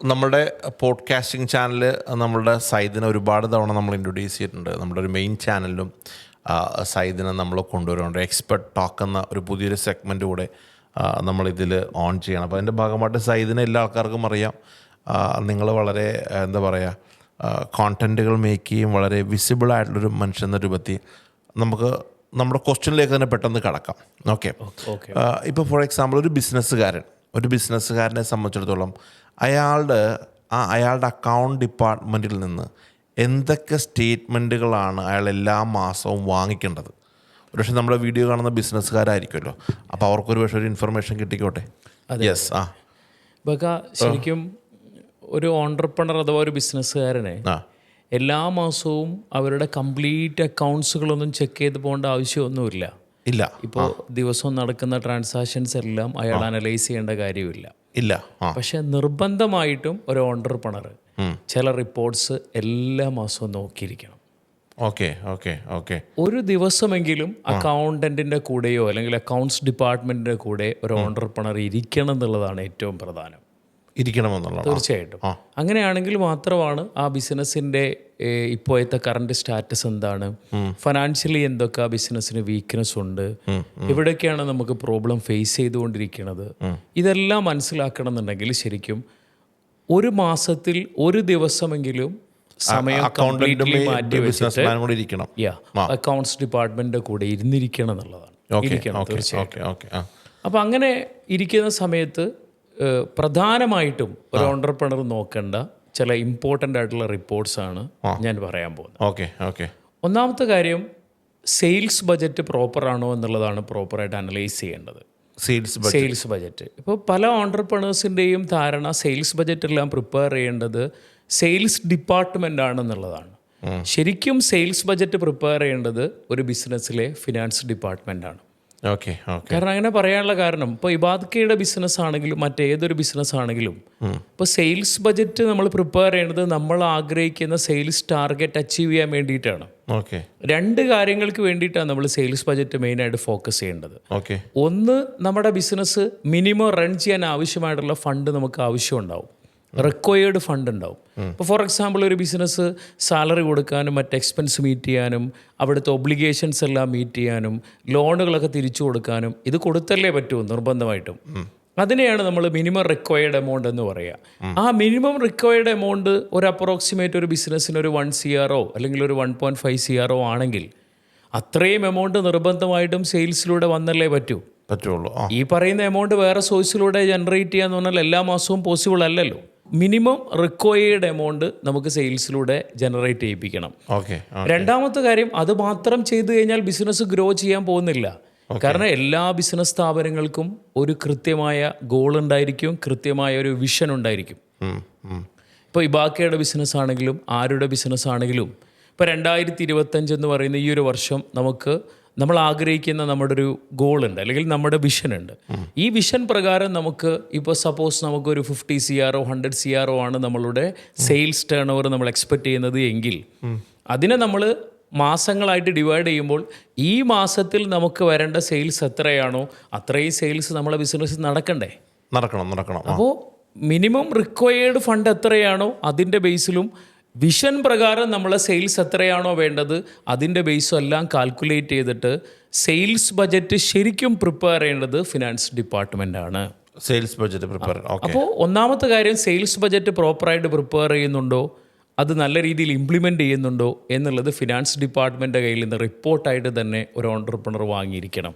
നമ്മുടെ podcasting channel നമ്മളുടെ സൈദിനെ ഒരുപാട് തവണ നമ്മൾ ഇൻട്രൊഡ്യൂസ് ചെയ്തിട്ടുണ്ട്. നമ്മുടെ ഒരു മെയിൻ ചാനലിലും സൈദിനെ നമ്മൾ കൊണ്ടുവരുന്നുണ്ട്. എക്സ്പെർട്ട് ടോക്ക് എന്ന ഒരു പുതിയൊരു സെഗ്മെൻ്റ് കൂടെ നമ്മളിതിൽ ഓൺ ചെയ്യണം. അപ്പോൾ അതിൻ്റെ ഭാഗമായിട്ട് സൈദിനെ എല്ലാ ആൾക്കാർക്കും അറിയാം. നിങ്ങൾ വളരെ എന്താ പറയുക, കോണ്ടൻറ്റുകൾ മേക്ക് ചെയ്യും, വളരെ വിസിബിൾ ആയിട്ടുള്ളൊരു മനുഷ്യൻ എന്ന രൂപത്തിൽ നമുക്ക് നമ്മുടെ ക്വസ്റ്റ്യനിലേക്ക് തന്നെ പെട്ടെന്ന് കടക്കാം. ഓക്കെ. ഇപ്പോൾ ഫോർ എക്സാമ്പിൾ ഒരു ബിസിനസ്സുകാരനെ സംബന്ധിച്ചിടത്തോളം അയാളുടെ അക്കൗണ്ട് ഡിപ്പാർട്ട്മെൻറ്റിൽ നിന്ന് എന്തൊക്കെ സ്റ്റേറ്റ്മെൻറ്റുകളാണ് അയാൾ എല്ലാ മാസവും വാങ്ങിക്കേണ്ടത്? ഒരുപക്ഷെ നമ്മുടെ വീഡിയോ കാണുന്ന ബിസിനസ്സുകാരായിരിക്കുമല്ലോ, അപ്പോൾ അവർക്കൊരു പക്ഷേ ഒരു ഇൻഫർമേഷൻ കിട്ടിക്കോട്ടെ. യെസ്. ശരിക്കും ഒരു ഓൺട്രപ്രണർ അഥവാ ഒരു ബിസിനസ്സുകാരനെ എല്ലാ മാസവും അവരുടെ കംപ്ലീറ്റ് അക്കൗണ്ട്സുകളൊന്നും ചെക്ക് ചെയ്ത് പോകേണ്ട ആവശ്യമൊന്നുമില്ല. ഇപ്പോൾ ദിവസവും നടക്കുന്ന ട്രാൻസാക്ഷൻസ് എല്ലാം അയാൾ അനലൈസ് ചെയ്യേണ്ട കാര്യമില്ല. പക്ഷെ നിർബന്ധമായിട്ടും ഒരു ഓൺട്രപ്രണർ ചില റിപ്പോർട്ട്സ് എല്ലാ മാസവും നോക്കിയിരിക്കണം. ഒരു ദിവസമെങ്കിലും അക്കൗണ്ടന്റിന്റെ കൂടെയോ അല്ലെങ്കിൽ അക്കൗണ്ട്സ് ഡിപ്പാർട്ട്മെന്റിന്റെ കൂടെ ഒരു ഓൺട്രപ്രണർ ഇരിക്കണം എന്നുള്ളതാണ് ഏറ്റവും പ്രധാനം. തീർച്ചയായിട്ടും അങ്ങനെയാണെങ്കിൽ മാത്രമാണ് ആ ബിസിനസ്സിന്റെ ഇപ്പോഴത്തെ കറണ്ട് സ്റ്റാറ്റസ് എന്താണ്, ഫിനാൻഷ്യലി എന്തൊക്കെ ആ ബിസിനസ്സിന് വീക്ക്നെസ് ഉണ്ട്, എവിടെയൊക്കെയാണ് നമുക്ക് പ്രോബ്ലം ഫേസ് ചെയ്തുകൊണ്ടിരിക്കുന്നത്, ഇതെല്ലാം മനസ്സിലാക്കണം എന്നുണ്ടെങ്കിൽ ശരിക്കും ഒരു മാസത്തിൽ ഒരു ദിവസമെങ്കിലും സമയം കംപ്ലീറ്റ്ലി മാറ്റി വെച്ചിട്ട് അക്കൗണ്ട്സ് ഡിപ്പാർട്ട്മെന്റിന്റെ കൂടെ ഇരുന്നിരിക്കണം എന്നുള്ളതാണ്. തീർച്ചയായിട്ടും. അപ്പം അങ്ങനെ ഇരിക്കുന്ന സമയത്ത് പ്രധാനമായിട്ടും ഒരു ഓൺട്രപ്രണർ നോക്കേണ്ട ചില ഇമ്പോർട്ടൻ്റ് ആയിട്ടുള്ള റിപ്പോർട്ട്സാണ് ഞാൻ പറയാൻ പോകുന്നത്. ഒന്നാമത്തെ കാര്യം, സെയിൽസ് ബജറ്റ് പ്രോപ്പർ ആണോ എന്നുള്ളതാണ് പ്രോപ്പറായിട്ട് അനലൈസ് ചെയ്യേണ്ടത്. സെയിൽസ് ബജറ്റ് ഇപ്പോൾ പല ഓൺട്രപ്രണേഴ്സിൻ്റെയും ധാരണ സെയിൽസ് ബജറ്റ് എല്ലാം പ്രിപ്പയർ ചെയ്യേണ്ടത് സെയിൽസ് ഡിപ്പാർട്ട്മെൻ്റ് ആണെന്നുള്ളതാണ്. ശരിക്കും സെയിൽസ് ബജറ്റ് പ്രിപ്പയർ ചെയ്യേണ്ടത് ഒരു ബിസിനസ്സിലെ ഫിനാൻസ് ഡിപ്പാർട്ട്മെൻ്റ് ആണ്. കാരണം അങ്ങനെ പറയാനുള്ള കാരണം, ഇപ്പോൾ ഇബാദ്ക്കയുടെ ബിസിനസ് ആണെങ്കിലും മറ്റേതൊരു ബിസിനസ് ആണെങ്കിലും ഇപ്പോൾ സെയിൽസ് ബജറ്റ് നമ്മൾ പ്രിപ്പയർ ചെയ്യുന്നത് നമ്മൾ ആഗ്രഹിക്കുന്ന സെയിൽസ് ടാർഗറ്റ് അച്ചീവ് ചെയ്യാൻ വേണ്ടിയിട്ടാണ്. രണ്ട് കാര്യങ്ങൾക്ക് വേണ്ടിയിട്ടാണ് നമ്മൾ സെയിൽസ് ബജറ്റ് മെയിനായിട്ട് ഫോക്കസ് ചെയ്യേണ്ടത്. ഒന്ന്, നമ്മുടെ ബിസിനസ് മിനിമം റൺ ചെയ്യാൻ ആവശ്യമായിട്ടുള്ള ഫണ്ട് നമുക്ക് ആവശ്യമുണ്ടാവും, റിക്വയർഡ് ഫണ്ട് ഉണ്ടാവും. ഇപ്പോൾ ഫോർ എക്സാമ്പിൾ ഒരു ബിസിനസ് സാലറി കൊടുക്കാനും മറ്റ് എക്സ്പെൻസ് മീറ്റ് ചെയ്യാനും അവിടുത്തെ ഒബ്ലിഗേഷൻസ് എല്ലാം മീറ്റ് ചെയ്യാനും ലോണുകളൊക്കെ തിരിച്ചു കൊടുക്കാനും ഇത് കൊടുത്തല്ലേ പറ്റൂ നിർബന്ധമായിട്ടും. അതിനെയാണ് നമ്മൾ മിനിമം റിക്വയർഡ് എമൗണ്ട് എന്ന് പറയുക. ആ മിനിമം റിക്വയർഡ് എമൗണ്ട് ഒരു അപ്രോക്സിമേറ്റ് ഒരു ബിസിനസ്സിന് ഒരു 1 CR അല്ലെങ്കിൽ ഒരു 1.5 CR ആണെങ്കിൽ അത്രയും എമൗണ്ട് നിർബന്ധമായിട്ടും സെയിൽസിലൂടെ വന്നല്ലേ പറ്റുള്ളൂ. ഈ പറയുന്ന എമൗണ്ട് വേറെ സോഴ്സിലൂടെ ജനറേറ്റ് ചെയ്യാന്ന് പറഞ്ഞാൽ എല്ലാ മാസവും പോസിബിൾ അല്ലല്ലോ. മിനിമം റിക്വയർഡ് എമൗണ്ട് നമുക്ക് സെയിൽസിലൂടെ ജനറേറ്റ് ചെയ്യിപ്പിക്കണം. രണ്ടാമത്തെ കാര്യം, അത് മാത്രം ചെയ്തു കഴിഞ്ഞാൽ ബിസിനസ് ഗ്രോ ചെയ്യാൻ പോകുന്നില്ല. കാരണം എല്ലാ ബിസിനസ് സ്ഥാപനങ്ങൾക്കും ഒരു കൃത്യമായ ഗോൾ ഉണ്ടായിരിക്കും, കൃത്യമായ ഒരു വിഷൻ ഉണ്ടായിരിക്കും. ഇപ്പോൾ ഇബാക്കയുടെ ബിസിനസ് ആണെങ്കിലും ആരുടെ ബിസിനസ് ആണെങ്കിലും ഇപ്പോൾ 2025 എന്ന് പറയുന്ന ഈ ഒരു വർഷം നമ്മൾ ആഗ്രഹിക്കുന്ന നമ്മുടെ ഒരു ഗോൾ ഉണ്ട്, അല്ലെങ്കിൽ നമ്മുടെ വിഷൻ ഉണ്ട്. ഈ വിഷൻ പ്രകാരം നമുക്ക് ഇപ്പോൾ സപ്പോസ് നമുക്കൊരു 50 CR 100 CR ആണ് നമ്മളുടെ സെയിൽസ് ടേൺ ഓവർ നമ്മൾ എക്സ്പെക്ട് ചെയ്യുന്നത് എങ്കിൽ അതിനെ നമ്മൾ മാസങ്ങളായിട്ട് ഡിവൈഡ് ചെയ്യുമ്പോൾ ഈ മാസത്തിൽ നമുക്ക് വരേണ്ട സെയിൽസ് എത്രയാണോ അത്രയും സെയിൽസ് നമ്മളെ ബിസിനസ് നടക്കണം. അപ്പോൾ മിനിമം റിക്വയർഡ് ഫണ്ട് എത്രയാണോ അതിൻ്റെ ബേസിലും വിഷൻ പ്രകാരം നമ്മളെ സെയിൽസ് എത്രയാണോ വേണ്ടത് അതിൻ്റെ ബേസും എല്ലാം കാൽക്കുലേറ്റ് ചെയ്തിട്ട് സെയിൽസ് ബജറ്റ് ശരിക്കും പ്രിപ്പയർ ചെയ്യേണ്ടത് ഫിനാൻസ് ഡിപ്പാർട്ട്മെൻ്റ് ആണ്. Sales budget prepare. അപ്പോൾ ഒന്നാമത്തെ കാര്യം, സെയിൽസ് ബജറ്റ് പ്രോപ്പറായിട്ട് പ്രിപ്പയർ ചെയ്യുന്നുണ്ടോ, അത് നല്ല രീതിയിൽ ഇംപ്ലിമെൻ്റ് ചെയ്യുന്നുണ്ടോ എന്നുള്ളത് ഫിനാൻസ് ഡിപ്പാർട്ട്മെൻറ്റിൻ്റെ കയ്യിൽ നിന്ന് റിപ്പോർട്ടായിട്ട് തന്നെ ഒരു ഓൺട്രപ്രണർ വാങ്ങിയിരിക്കണം.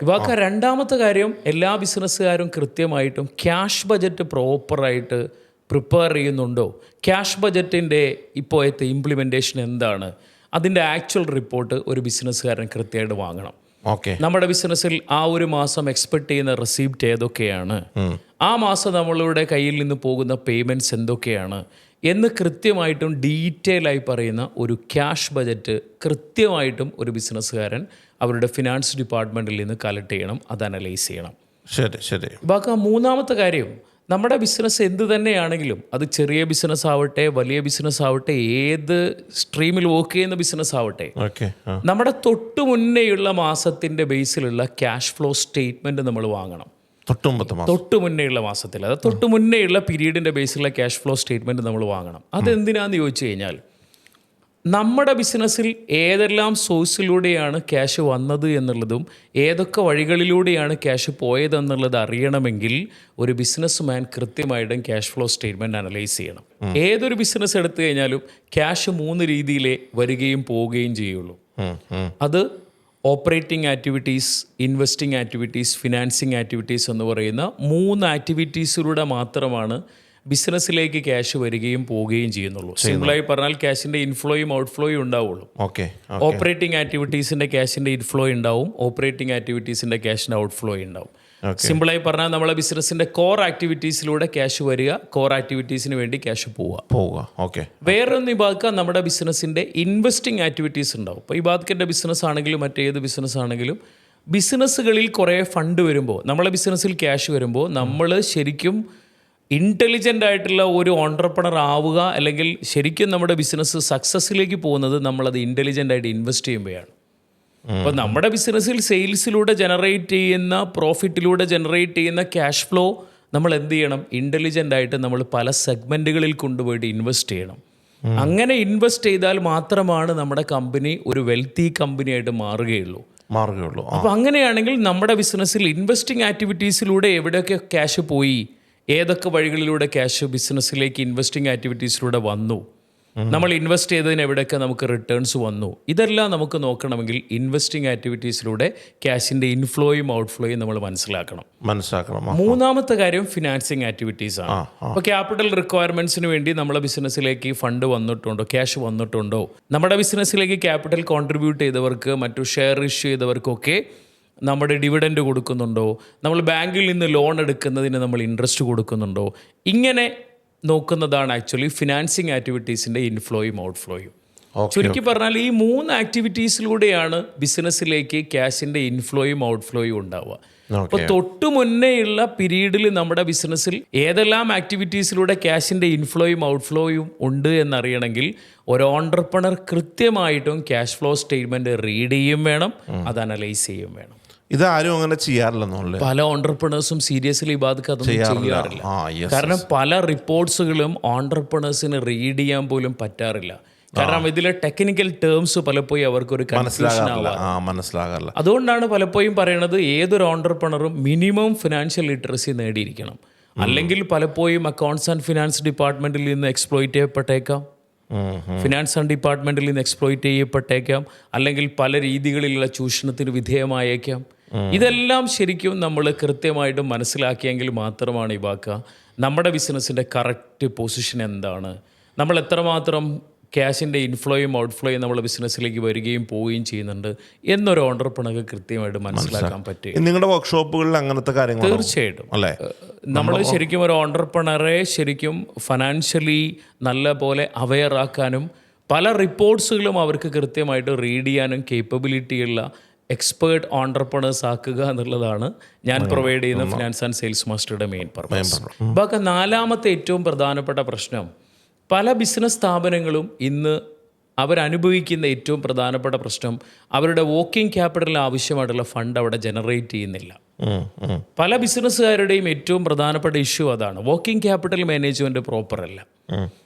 ഇവാക്ക രണ്ടാമത്തെ കാര്യം, എല്ലാ ബിസിനസ്സുകാരും കൃത്യമായിട്ടും ക്യാഷ് ബജറ്റ് പ്രോപ്പറായിട്ട് പ്രിപ്പയർ ചെയ്യുന്നുണ്ടോ, ക്യാഷ് ബജറ്റിൻ്റെ ഇപ്പോഴത്തെ ഇംപ്ലിമെൻറ്റേഷൻ എന്താണ്, അതിൻ്റെ ആക്ച്വൽ റിപ്പോർട്ട് ഒരു ബിസിനസ്സുകാരൻ കൃത്യമായിട്ട് വാങ്ങണം. നമ്മുടെ ബിസിനസ്സിൽ ആ ഒരു മാസം എക്സ്പെക്ട് ചെയ്യുന്ന റെസിപ്റ്റ് ഏതൊക്കെയാണ്, ആ മാസം നമ്മളുടെ കയ്യിൽ നിന്ന് പോകുന്ന പേയ്മെൻറ്റ്സ് എന്തൊക്കെയാണ് എന്ന് കൃത്യമായിട്ടും ഡീറ്റെയിൽ ആയി പറയുന്ന ഒരു ക്യാഷ് ബജറ്റ് കൃത്യമായിട്ടും ഒരു ബിസിനസ്സുകാരൻ അവരുടെ ഫിനാൻസ് ഡിപ്പാർട്ട്മെൻറ്റിൽ നിന്ന് കളക്ട് ചെയ്യണം, അത് അനലൈസ് ചെയ്യണം. ശരി. ബാക്കി മൂന്നാമത്തെ കാര്യം, നമ്മുടെ ബിസിനസ് എന്ത് തന്നെയാണെങ്കിലും അത് ചെറിയ ബിസിനസ് ആവട്ടെ വലിയ ബിസിനസ് ആവട്ടെ ഏത് സ്ട്രീമിൽ വർക്ക് ചെയ്യുന്ന ബിസിനസ് ആവട്ടെ, നമ്മുടെ തൊട്ടു മുന്നേയുള്ള മാസത്തിൻ്റെ ബേസിലുള്ള ക്യാഷ് ഫ്ലോ സ്റ്റേറ്റ്മെൻറ്റ് നമ്മൾ വാങ്ങണം. തൊട്ട് മുന്നേയുള്ള മാസത്തിൽ, അത് തൊട്ട് മുന്നേയുള്ള പീരീഡിൻ്റെ ബേസിലുള്ള ക്യാഷ് ഫ്ലോ സ്റ്റേറ്റ്മെൻറ്റ് നമ്മൾ വാങ്ങണം. അതെന്തിനാന്ന് ചോദിച്ചു കഴിഞ്ഞാൽ നമ്മുടെ ബിസിനസ്സിൽ ഏതെല്ലാം സോഴ്സിലൂടെയാണ് ക്യാഷ് വന്നത് എന്നുള്ളതും ഏതൊക്കെ വഴികളിലൂടെയാണ് ക്യാഷ് പോയതെന്നുള്ളത് അറിയണമെങ്കിൽ ഒരു ബിസിനസ്മാൻ കൃത്യമായിട്ടും ക്യാഷ് ഫ്ലോ സ്റ്റേറ്റ്മെൻറ്റ് അനലൈസ് ചെയ്യണം. ഏതൊരു ബിസിനസ് എടുത്തു കഴിഞ്ഞാലും ക്യാഷ് 3 രീതിയിലേ വരികയും പോവുകയും ചെയ്യുള്ളൂ. അത് operating activities, investing activities, financing activities എന്ന് പറയുന്ന 3 ആക്ടിവിറ്റീസിലൂടെ മാത്രമാണ് ബിസിനസ്സിലേക്ക് ക്യാഷ് വരികയും പോവുകയും ചെയ്യുന്നുള്ളൂ. സിമ്പിളായി പറഞ്ഞാൽ ക്യാഷിൻ്റെ ഇൻഫ്ലോയും ഔട്ട്ഫ്ലോയും ഉണ്ടാവുള്ളൂ. ഓപ്പറേറ്റിംഗ് ആക്ടിവിറ്റീസിൻ്റെ ക്യാഷിൻ്റെ ഇൻഫ്ലോ ഉണ്ടാവും, ഓപ്പറേറ്റിംഗ് ആക്ടിവിറ്റീസിൻ്റെ ക്യാഷിൻ്റെ ഔട്ട്ഫ്ലോ ഉണ്ടാവും. സിമ്പിളായി പറഞ്ഞാൽ നമ്മളെ ബിസിനസ്സിൻ്റെ കോർ ആക്ടിവിറ്റീസിലൂടെ ക്യാഷ് വരിക, കോർ ആക്ടിവിറ്റീസിന് വേണ്ടി ക്യാഷ് പോവുക. വേറൊന്ന് വിഭാഗം നമ്മുടെ ബിസിനസ്സിൻ്റെ ഇൻവെസ്റ്റിംഗ് ആക്ടിവിറ്റീസ് ഉണ്ടാവും. ഇപ്പോൾ ഈ ബാദ്കൻ്റെ ബിസിനസ് ആണെങ്കിലും മറ്റേത് ബിസിനസ് ആണെങ്കിലും ബിസിനസ്സുകളിൽ കുറേ ഫണ്ട് വരുമ്പോൾ, നമ്മളെ ബിസിനസ്സിൽ ക്യാഷ് വരുമ്പോൾ നമ്മൾ ശരിക്കും ഇൻ്റലിജൻ്റ് ആയിട്ടുള്ള ഒരു ഓൺട്രപ്രണർ ആവുക, അല്ലെങ്കിൽ ശരിക്കും നമ്മുടെ ബിസിനസ് സക്സസ്സിലേക്ക് പോകുന്നത് നമ്മളത് ഇൻ്റലിജൻ്റ് ആയിട്ട് ഇൻവെസ്റ്റ് ചെയ്യുമ്പോഴാണ്. അപ്പോൾ നമ്മുടെ ബിസിനസ്സിൽ സെയിൽസിലൂടെ ജനറേറ്റ് ചെയ്യുന്ന, പ്രോഫിറ്റിലൂടെ ജനറേറ്റ് ചെയ്യുന്ന ക്യാഷ് ഫ്ലോ നമ്മൾ എന്ത് ചെയ്യണം? ഇൻ്റലിജൻ്റ് ആയിട്ട് നമ്മൾ പല സെഗ്മെൻറ്റുകളിൽ കൊണ്ടുപോയിട്ട് ഇൻവെസ്റ്റ് ചെയ്യണം. അങ്ങനെ ഇൻവെസ്റ്റ് ചെയ്താൽ മാത്രമാണ് നമ്മുടെ കമ്പനി ഒരു വെൽത്തി കമ്പനി ആയിട്ട് മാറുകയുള്ളൂ. അപ്പോൾ അങ്ങനെയാണെങ്കിൽ നമ്മുടെ ബിസിനസ്സിൽ ഇൻവെസ്റ്റിംഗ് ആക്ടിവിറ്റീസിലൂടെ എവിടെയൊക്കെ ക്യാഷ് പോയി, ഏതൊക്കെ വഴികളിലൂടെ ക്യാഷ് ബിസിനസ്സിലേക്ക് ഇൻവെസ്റ്റിംഗ് ആക്ടിവിറ്റീസിലൂടെ വന്നു, നമ്മൾ ഇൻവെസ്റ്റ് ചെയ്തതിന് എവിടെയൊക്കെ നമുക്ക് റിട്ടേൺസ് വന്നു, ഇതെല്ലാം നമുക്ക് നോക്കണമെങ്കിൽ ഇൻവെസ്റ്റിംഗ് ആക്ടിവിറ്റീസിലൂടെ ക്യാഷിൻ്റെ ഇൻഫ്ലോയും ഔട്ട്ഫ്ലോയും നമ്മൾ മനസ്സിലാക്കണം. മൂന്നാമത്തെ കാര്യം ഫിനാൻസിങ് ആക്ടിവിറ്റീസ് ആണ്. അപ്പോൾ ക്യാപിറ്റൽ റിക്വയർമെൻറ്റ്സിന് വേണ്ടി നമ്മളെ ബിസിനസ്സിലേക്ക് ഫണ്ട് വന്നിട്ടുണ്ടോ, ക്യാഷ് വന്നിട്ടുണ്ടോ, നമ്മുടെ ബിസിനസ്സിലേക്ക് ക്യാപിറ്റൽ കോൺട്രിബ്യൂട്ട് ചെയ്തവർക്ക്, മറ്റു ഷെയർ ഇഷ്യൂ ചെയ്തവർക്കൊക്കെ നമ്മുടെ ഡിവിഡൻഡ് കൊടുക്കുന്നുണ്ടോ, നമ്മൾ ബാങ്കിൽ നിന്ന് ലോൺ എടുക്കുന്നതിന് നമ്മൾ ഇൻട്രസ്റ്റ് കൊടുക്കുന്നുണ്ടോ, ഇങ്ങനെ നോക്കുന്നതാണ് ആക്ച്വലി ഫിനാൻസിങ് ആക്ടിവിറ്റീസിൻ്റെ ഇൻഫ്ലോയും ഔട്ട്ഫ്ലോയും. ചുരുക്കി പറഞ്ഞാൽ ഈ 3 ആക്ടിവിറ്റീസിലൂടെയാണ് ബിസിനസ്സിലേക്ക് ക്യാഷിൻ്റെ ഇൻഫ്ലോയും ഔട്ട്ഫ്ലോയും ഉണ്ടാവുക. അപ്പോൾ തൊട്ട് മുന്നേയുള്ള പീരീഡിൽ നമ്മുടെ ബിസിനസ്സിൽ ഏതെല്ലാം ആക്ടിവിറ്റീസിലൂടെ ക്യാഷിൻ്റെ ഇൻഫ്ലോയും ഔട്ട്ഫ്ലോയും ഉണ്ട് എന്നറിയണമെങ്കിൽ ഒരു ഓൺട്രപ്രണർ കൃത്യമായിട്ടും ക്യാഷ് ഫ്ലോ സ്റ്റേറ്റ്മെൻറ്റ് റീഡ് ചെയ്യും വേണം, അത് അനലൈസ് ചെയ്യും വേണം. ഇതാരും അങ്ങനെ ചെയ്യാറില്ല. പല ഓൺട്രപ്രണേഴ്സും സീരിയസ്ലി അതൊന്നും ചെയ്യാറില്ല. കാരണം പല റിപ്പോർട്ട്സുകളും ഓൺട്രപ്രണേഴ്സിന് റീഡ് ചെയ്യാൻ പോലും പറ്റാറില്ല. കാരണം ഇതിലെ ടെക്നിക്കൽ ടേംസ് പലപ്പോഴും അവർക്കൊരു കൺഫ്യൂഷൻ മനസ്സിലാകാറില്ല. അതുകൊണ്ടാണ് പലപ്പോഴും പറയണത് ഏതൊരു ഓൺട്രപ്രണറും മിനിമം ഫിനാൻഷ്യൽ ലിറ്ററസി നേടിയിരിക്കണം. അല്ലെങ്കിൽ പലപ്പോഴും അക്കൗണ്ട്സ് ആൻഡ് ഫിനാൻസ് ഡിപ്പാർട്ട്മെന്റിൽ നിന്ന് എക്സ്പ്ലോയിറ്റ് ചെയ്യപ്പെട്ടേക്കാം, ഫിനാൻസ് ആൻഡ് ഡിപ്പാർട്ട്മെന്റിൽ നിന്ന് എക്സ്പ്ലോയിറ്റ് ചെയ്യപ്പെട്ടേക്കാം, അല്ലെങ്കിൽ പല രീതികളിലുള്ള ചൂഷണത്തിന് വിധേയമായേക്കാം. ഇതെല്ലാം ശരിക്കും നമ്മൾ കൃത്യമായിട്ടും മനസ്സിലാക്കിയെങ്കിൽ മാത്രമാണ് ഇവാക്ക നമ്മുടെ ബിസിനസ്സിൻ്റെ കറക്റ്റ് പൊസിഷൻ എന്താണ്, നമ്മൾ എത്രമാത്രം ക്യാഷിൻ്റെ ഇൻഫ്ലോയും ഔട്ട്ഫ്ലോയും നമ്മുടെ ബിസിനസ്സിലേക്ക് വരികയും പോവുകയും ചെയ്യുന്നുണ്ട് എന്നൊരു ഓൺട്രപ്രണർക്ക് കൃത്യമായിട്ട് മനസ്സിലാക്കാൻ പറ്റും. നിങ്ങളുടെ വർക്ക്ഷോപ്പുകളിൽ അങ്ങനത്തെ കാര്യങ്ങൾ തീർച്ചയായിട്ടും നമ്മൾ ശരിക്കും ഒരു ഓൺട്രപ്രണറെ ശരിക്കും ഫിനാൻഷ്യലി നല്ല പോലെ അവെയർ ആക്കാനും പല റിപ്പോർട്ട്സുകളും അവർക്ക് കൃത്യമായിട്ട് റീഡ് ചെയ്യാനും കേപ്പബിലിറ്റിയുള്ള എക്സ്പേർട്ട് ഓൺട്രപ്രണേഴ്സ് ആക്കുക എന്നുള്ളതാണ് ഞാൻ പ്രൊവൈഡ് ചെയ്യുന്ന ഫിനാൻസ് ആൻഡ് സെയിൽസ് മാസ്റ്ററുടെ മെയിൻ പർപ്പസ്. ബാക്കി 4ാമത്തെ ഏറ്റവും പ്രധാനപ്പെട്ട പ്രശ്നം, പല ബിസിനസ് സ്ഥാപനങ്ങളും ഇന്ന് അവരനുഭവിക്കുന്ന ഏറ്റവും പ്രധാനപ്പെട്ട പ്രശ്നം, അവരുടെ വർക്കിംഗ് ക്യാപിറ്റലിന് ആവശ്യമായിട്ടുള്ള ഫണ്ട് അവിടെ ജനറേറ്റ് ചെയ്യുന്നില്ല. പല ബിസിനസ്സുകാരുടെയും ഏറ്റവും പ്രധാനപ്പെട്ട ഇഷ്യൂ അതാണ്, വർക്കിംഗ് ക്യാപിറ്റൽ മാനേജ്മെൻറ്റ് പ്രോപ്പർ അല്ല.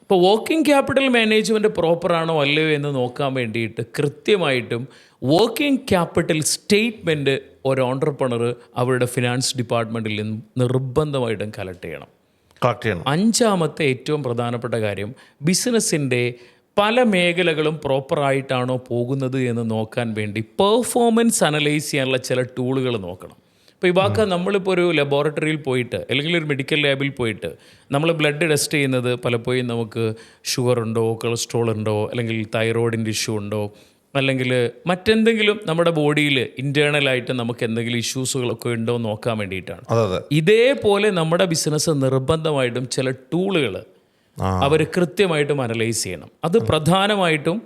ഇപ്പോൾ വർക്കിംഗ് ക്യാപിറ്റൽ മാനേജ്മെൻറ്റ് പ്രോപ്പറാണോ അല്ലയോ എന്ന് നോക്കാൻ വേണ്ടിയിട്ട് കൃത്യമായിട്ടും വർക്കിംഗ് ക്യാപിറ്റൽ സ്റ്റേറ്റ്മെൻറ്റ് ഒരു ഓൺട്രപ്രണർ അവരുടെ ഫിനാൻസ് ഡിപ്പാർട്ട്മെൻറ്റിൽ നിന്നും നിർബന്ധമായിട്ടും കളക്ട് ചെയ്യണം. 5ാമത്തെ ഏറ്റവും പ്രധാനപ്പെട്ട കാര്യം, ബിസിനസ്സിൻ്റെ പല മേഖലകളും പ്രോപ്പറായിട്ടാണോ പോകുന്നത് എന്ന് നോക്കാൻ വേണ്ടി പെർഫോമൻസ് അനലൈസ് ചെയ്യാനുള്ള ചില ടൂളുകൾ നോക്കണം. ഇപ്പോൾ ഇവാക്ക നമ്മളിപ്പോൾ ഒരു ലബോറട്ടറിയിൽ പോയിട്ട് അല്ലെങ്കിൽ ഒരു മെഡിക്കൽ ലാബിൽ പോയിട്ട് നമ്മൾ ബ്ലഡ് ടെസ്റ്റ് ചെയ്യുന്നത് പലപ്പോഴും നമുക്ക് ഷുഗർ ഉണ്ടോ, കൊളസ്ട്രോൾ ഉണ്ടോ, അല്ലെങ്കിൽ തൈറോയിഡിൻ്റെ ഇഷ്യൂ ഉണ്ടോ, അല്ലെങ്കിൽ മറ്റെന്തെങ്കിലും നമ്മുടെ ബോഡിയിൽ ഇൻറ്റേർണലായിട്ട് നമുക്ക് എന്തെങ്കിലും ഇഷ്യൂസുകളൊക്കെ ഉണ്ടോ എന്ന് നോക്കാൻ വേണ്ടിയിട്ടാണ്. ഇതേപോലെ നമ്മുടെ ബിസിനസ് നിർബന്ധമായിട്ടും ചില ടൂളുകൾ അവർ കൃത്യമായിട്ടും അനലൈസ് ചെയ്യണം. അത് പ്രധാനമായിട്ടും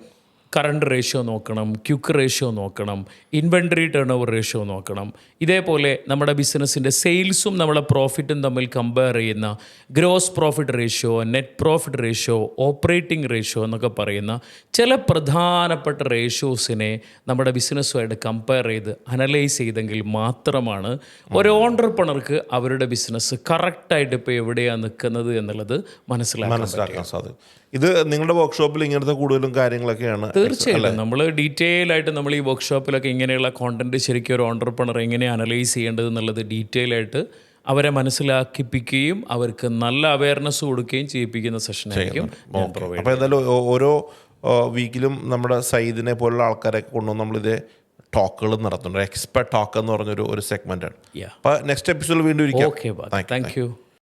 കറണ്ട് റേഷ്യോ നോക്കണം, ക്യുക്ക് റേഷ്യോ നോക്കണം, ഇൻവെൻറ്ററി ടേൺ ഓവർ റേഷ്യോ നോക്കണം. ഇതേപോലെ നമ്മുടെ ബിസിനസ്സിൻ്റെ സെയിൽസും നമ്മുടെ പ്രോഫിറ്റും തമ്മിൽ കമ്പയർ ചെയ്യുന്ന gross profit ratio, net profit ratio, operating ratio എന്നൊക്കെ പറയുന്ന ചില പ്രധാനപ്പെട്ട റേഷ്യോസിനെ നമ്മുടെ ബിസിനസ്സുമായിട്ട് കമ്പയർ ചെയ്ത് അനലൈസ് ചെയ്തെങ്കിൽ മാത്രമാണ് ഒരു ഓണ്ടർപ്രണർക്ക് അവരുടെ ബിസിനസ് കറക്റ്റായിട്ട് ഇപ്പോൾ എവിടെയാണ് നിൽക്കുന്നത് എന്നുള്ളത് മനസ്സിലാക്കാൻ സാധിക്കും. ഇത് നിങ്ങളുടെ വർക്ക്ഷോപ്പിൽ ഇങ്ങനത്തെ കൂടുതലും കാര്യങ്ങളൊക്കെയാണ്? തീർച്ചയായിട്ടും നമ്മൾ ഡീറ്റെയിൽ ആയിട്ട് നമ്മൾ ഈ വർക്ക്ഷോപ്പിലൊക്കെ ഇങ്ങനെയുള്ള കോണ്ടന്റ് ശരിക്കും ഒരു ഓണ്ടർപ്രണർ എങ്ങനെ അനലൈസ് ചെയ്യേണ്ടത് എന്നുള്ളത് ഡീറ്റെയിൽ ആയിട്ട് അവരെ മനസ്സിലാക്കിപ്പിക്കുകയും അവർക്ക് നല്ല അവയർനെസ് കൊടുക്കുകയും ചെയ്യിപ്പിക്കുന്ന സെഷനായിരിക്കും. അപ്പോൾ എന്തായാലും ഓരോ വീക്കിലും നമ്മുടെ സൈദിനെ പോലുള്ള ആൾക്കാരെ കൊണ്ടുവന്ന് നമ്മളിത് ടോക്കുകൾ നടത്തുന്നുണ്ട്. എക്സ്പെർട്ട് ടോക്ക് എന്ന് പറഞ്ഞൊരു സെഗ്മെൻ്റാണ്. അപ്പോൾ നെക്സ്റ്റ് എപ്പിസോഡിൽ വീണ്ടും ഇരിക്കാം. Okay, thank you.